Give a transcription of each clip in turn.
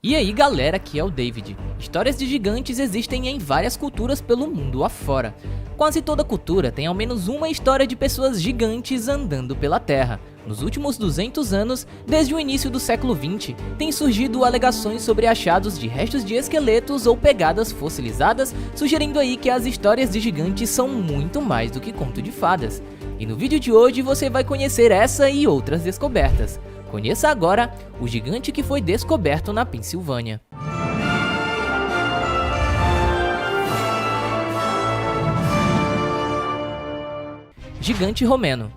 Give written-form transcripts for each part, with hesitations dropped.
E aí galera, aqui é o David. Histórias de gigantes existem em várias culturas pelo mundo afora. Quase toda cultura tem ao menos uma história de pessoas gigantes andando pela Terra. Nos últimos 200 anos, desde o início do século XX, têm surgido alegações sobre achados de restos de esqueletos ou pegadas fossilizadas, sugerindo aí que as histórias de gigantes são muito mais do que conto de fadas. E no vídeo de hoje você vai conhecer essa e outras descobertas. Conheça agora o gigante que foi descoberto na Pensilvânia. Gigante romeno.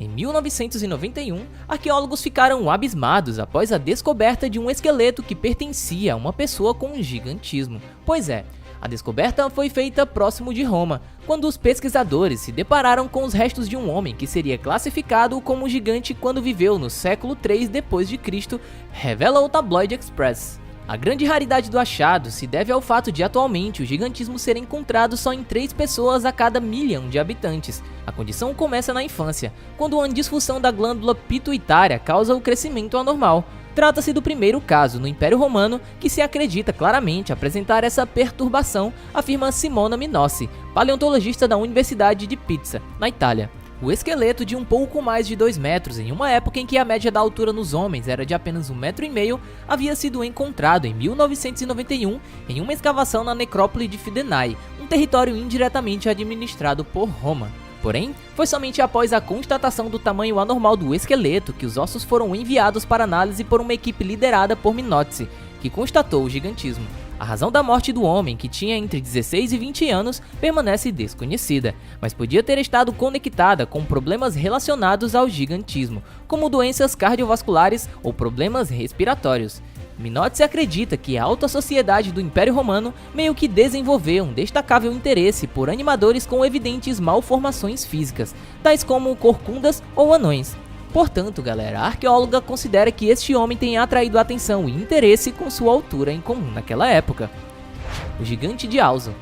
Em 1991, arqueólogos ficaram abismados após a descoberta de um esqueleto que pertencia a uma pessoa com gigantismo. Pois é, a descoberta foi feita próximo de Roma, quando os pesquisadores se depararam com os restos de um homem que seria classificado como gigante quando viveu no século III d.C., revela o tabloide Express. A grande raridade do achado se deve ao fato de atualmente o gigantismo ser encontrado só em 3 pessoas a cada 1 milhão de habitantes. A condição começa na infância, quando uma disfunção da glândula pituitária causa o crescimento anormal. Trata-se do primeiro caso no Império Romano que se acredita claramente apresentar essa perturbação, afirma Simona Minossi, paleontologista da Universidade de Pisa, na Itália. O esqueleto de um pouco mais de 2 metros, em uma época em que a média da altura nos homens era de apenas 1,5 metro, havia sido encontrado em 1991 em uma escavação na necrópole de Fidenae, um território indiretamente administrado por Roma. Porém, foi somente após a constatação do tamanho anormal do esqueleto que os ossos foram enviados para análise por uma equipe liderada por Minossi, que constatou o gigantismo. A razão da morte do homem, que tinha entre 16 e 20 anos, permanece desconhecida, mas podia ter estado conectada com problemas relacionados ao gigantismo, como doenças cardiovasculares ou problemas respiratórios. Minossi acredita que a alta sociedade do Império Romano meio que desenvolveu um destacável interesse por animadores com evidentes malformações físicas, tais como corcundas ou anões. Portanto, galera, a arqueóloga considera que este homem tenha atraído atenção e interesse com sua altura em comum naquela época. O gigante de Alzo.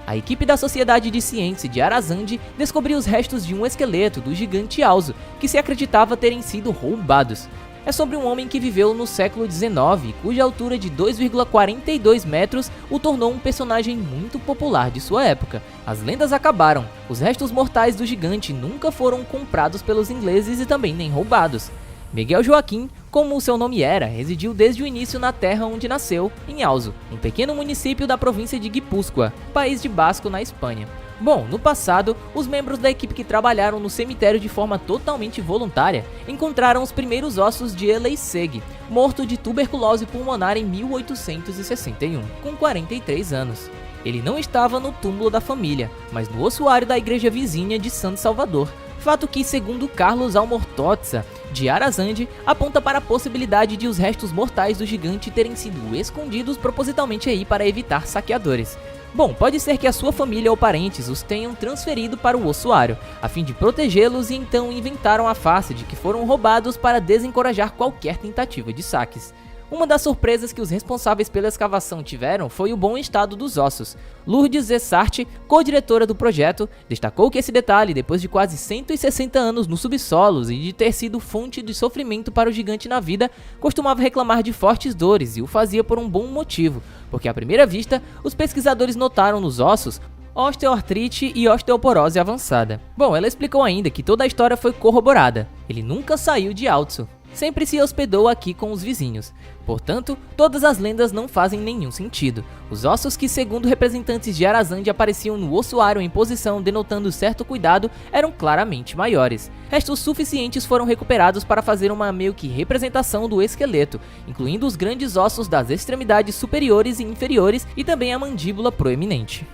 A equipe da Sociedade de Ciência de Arazande descobriu os restos de um esqueleto do gigante Alzo, que se acreditava terem sido roubados. É sobre um homem que viveu no século XIX e cuja altura de 2,42 metros o tornou um personagem muito popular de sua época. As lendas acabaram, os restos mortais do gigante nunca foram comprados pelos ingleses e também nem roubados. Miguel Joaquim, como o seu nome era, residiu desde o início na terra onde nasceu, em Alzo, um pequeno município da província de Guipúzcoa, País de Basco, na Espanha. Bom, no passado, os membros da equipe que trabalharam no cemitério de forma totalmente voluntária encontraram os primeiros ossos de Eleiseg, morto de tuberculose pulmonar em 1861, com 43 anos. Ele não estava no túmulo da família, mas no ossuário da igreja vizinha de Santo Salvador, fato que, segundo Carlos Almortotza, de Arazande, aponta para a possibilidade de os restos mortais do gigante terem sido escondidos propositalmente aí para evitar saqueadores. Bom, pode ser que a sua família ou parentes os tenham transferido para o ossuário, a fim de protegê-los, e então inventaram a farsa de que foram roubados para desencorajar qualquer tentativa de saques. Uma das surpresas que os responsáveis pela escavação tiveram foi o bom estado dos ossos. Lourdes Zessart, co-diretora do projeto, destacou que esse detalhe, depois de quase 160 anos nos subsolos e de ter sido fonte de sofrimento para o gigante na vida, costumava reclamar de fortes dores e o fazia por um bom motivo, porque à primeira vista, os pesquisadores notaram nos ossos osteoartrite e osteoporose avançada. Bom, ela explicou ainda que toda a história foi corroborada. Ele nunca saiu de Alzo. Sempre se hospedou aqui com os vizinhos. Portanto, todas as lendas não fazem nenhum sentido. Os ossos que, segundo representantes de Arazande, apareciam no ossuário em posição denotando certo cuidado, eram claramente maiores. Restos suficientes foram recuperados para fazer uma meio que representação do esqueleto, incluindo os grandes ossos das extremidades superiores e inferiores e também a mandíbula proeminente.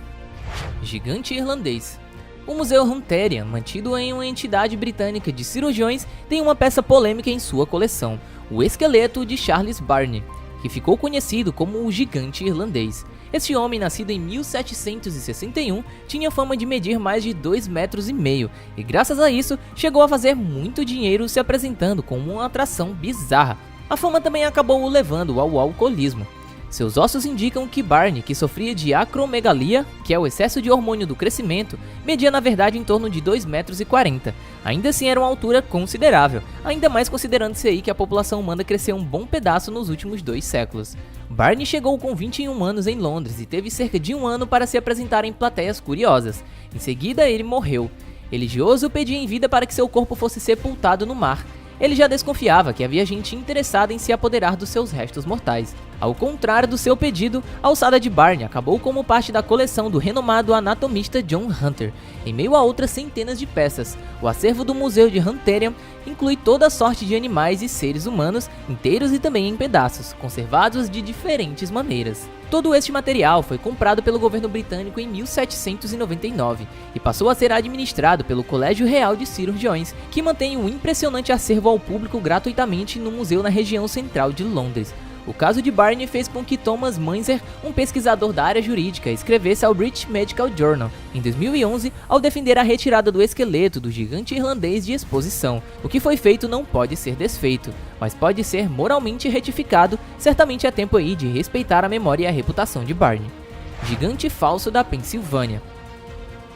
Gigante irlandês. O Museu Hunterian, mantido em uma entidade britânica de cirurgiões, tem uma peça polêmica em sua coleção, o esqueleto de Charles Barney, que ficou conhecido como o gigante irlandês. Este homem, nascido em 1761, tinha fama de medir mais de 2,5 metros e graças a isso chegou a fazer muito dinheiro se apresentando como uma atração bizarra. A fama também acabou o levando ao alcoolismo. Seus ossos indicam que Barney, que sofria de acromegalia, que é o excesso de hormônio do crescimento, media na verdade em torno de 2,40 metros. Ainda assim era uma altura considerável, ainda mais considerando-se aí que a população humana cresceu um bom pedaço nos últimos 2 séculos. Barney chegou com 21 anos em Londres e teve cerca de 1 ano para se apresentar em plateias curiosas. Em seguida ele morreu. Religioso pedia em vida para que seu corpo fosse sepultado no mar. Ele já desconfiava que havia gente interessada em se apoderar dos seus restos mortais. Ao contrário do seu pedido, a ossada de Barney acabou como parte da coleção do renomado anatomista John Hunter, em meio a outras centenas de peças. O acervo do Museu de Hunterian inclui toda sorte de animais e seres humanos, inteiros e também em pedaços, conservados de diferentes maneiras. Todo este material foi comprado pelo governo britânico em 1799 e passou a ser administrado pelo Colégio Real de Cirurgiões, que mantém um impressionante acervo ao público gratuitamente no museu na região central de Londres. O caso de Barney fez com que Thomas Munzer, um pesquisador da área jurídica, escrevesse ao British Medical Journal em 2011 ao defender a retirada do esqueleto do gigante irlandês de exposição. O que foi feito não pode ser desfeito, mas pode ser moralmente retificado. Certamente é tempo aí de respeitar a memória e a reputação de Barney. Gigante falso da Pensilvânia.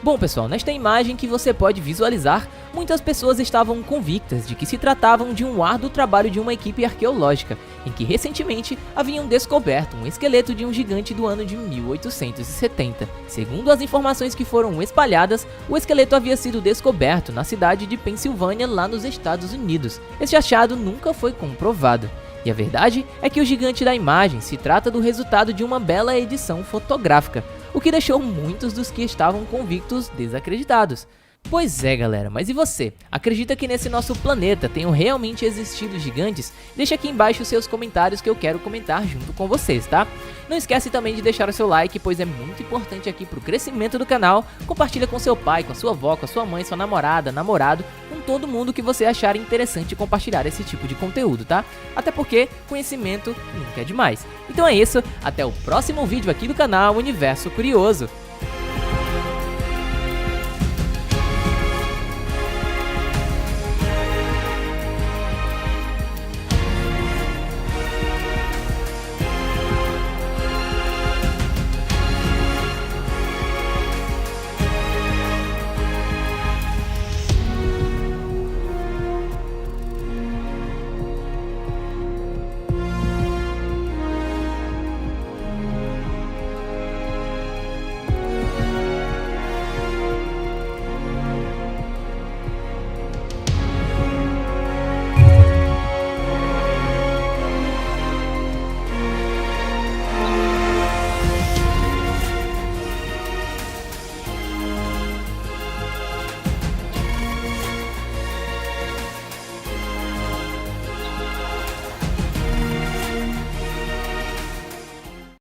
Bom pessoal, nesta imagem que você pode visualizar, muitas pessoas estavam convictas de que se tratavam de um árduo trabalho de uma equipe arqueológica, em que recentemente haviam descoberto um esqueleto de um gigante do ano de 1870. Segundo as informações que foram espalhadas, o esqueleto havia sido descoberto na cidade de Pensilvânia, lá nos Estados Unidos. Este achado nunca foi comprovado. E a verdade é que o gigante da imagem se trata do resultado de uma bela edição fotográfica, o que deixou muitos dos que estavam convictos desacreditados. Pois é galera, mas e você? Acredita que nesse nosso planeta tenham realmente existido gigantes? Deixa aqui embaixo os seus comentários que eu quero comentar junto com vocês, tá? Não esquece também de deixar o seu like, pois é muito importante aqui pro crescimento do canal. Compartilha com seu pai, com a sua avó, com a sua mãe, sua namorada, namorado, com todo mundo que você achar interessante compartilhar esse tipo de conteúdo, tá? Até porque conhecimento nunca é demais. Então é isso, até o próximo vídeo aqui do canal Universo Curioso.